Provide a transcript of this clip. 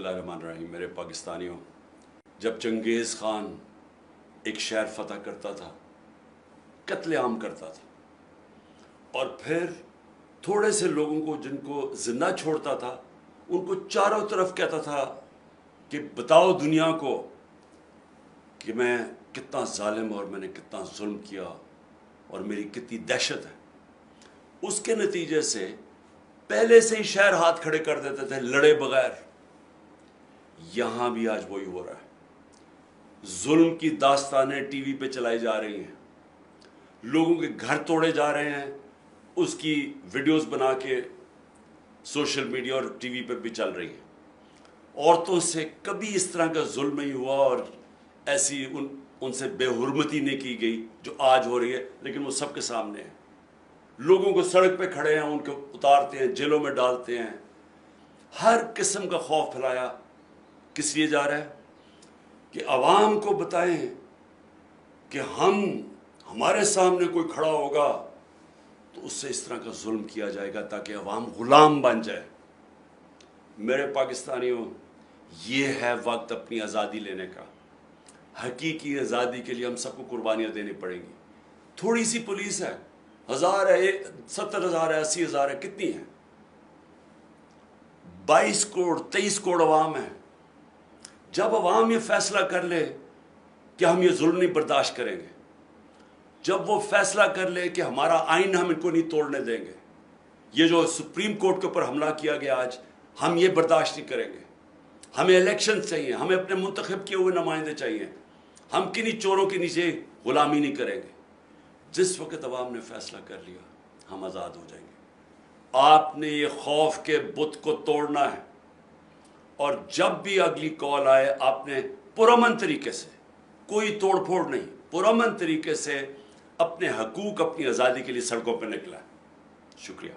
बिस्मिल्लाहिर्रहमानिर्रहीम। मेरे पाकिस्तानियों, जब चंगेज़ ख़ान एक शहर फ़तह करता था, कत्लेआम करता था और फिर थोड़े से लोगों को जिनको ज़िंदा छोड़ता था उनको चारों तरफ कहता था कि बताओ दुनिया को कि मैं कितना ज़ालिम और मैंने कितना जुल्म किया और मेरी कितनी दहशत है। उसके नतीजे से पहले से ही शहर हाथ खड़े कर देते थे लड़े बगैर। यहां भी आज वही हो रहा है। जुल्म की दास्तानें टीवी पे चलाई जा रही हैं, लोगों के घर तोड़े जा रहे हैं, उसकी वीडियोस बना के सोशल मीडिया और टीवी पे भी चल रही हैं। औरतों से कभी इस तरह का जुल्म नहीं हुआ और ऐसी उनसे बेहुरमती नहीं की गई जो आज हो रही है, लेकिन वो सबके सामने है। लोगों को सड़क पे खड़े हैं, उनको उतारते हैं, जेलों में डालते हैं। हर किस्म का खौफ फैलाया किस लिए जा रहा है कि अवाम को बताएं कि हमारे सामने कोई खड़ा होगा तो उससे इस तरह का जुल्म किया जाएगा ताकि अवाम गुलाम बन जाए। मेरे पाकिस्तानियों, ये है वक्त अपनी आज़ादी लेने का। हकीकी आज़ादी के लिए हम सबको कुर्बानियाँ देनी पड़ेंगी। थोड़ी सी पुलिस है, 1000 है, 70,000 है, 80,000 है, कितनी है? 22 करोड़ 23 करोड़ अवाम है। जब अवाम ये फैसला कर ले कि हम ये जुल्म नहीं बर्दाश्त करेंगे, जब वो फैसला कर ले कि हमारा आइन हम इनको नहीं तोड़ने देंगे, ये जो सुप्रीम कोर्ट के ऊपर हमला किया गया आज, हम ये बर्दाश्त नहीं करेंगे। हमें इलेक्शन चाहिए, हमें अपने मुंतखब किए हुए नुमाइंदे चाहिए। हम किन्हीं चोरों के नीचे गुलामी नहीं करेंगे। जिस वक्त अवाम ने फैसला कर लिया, हम आज़ाद हो जाएंगे। आपने ये खौफ के बुत को तोड़ना है और जब भी अगली कॉल आए आपने पुरअमन तरीके से, कोई तोड़ फोड़ नहीं, पुरअमन तरीके से अपने हकूक, अपनी आज़ादी के लिए सड़कों पर निकला है। शुक्रिया।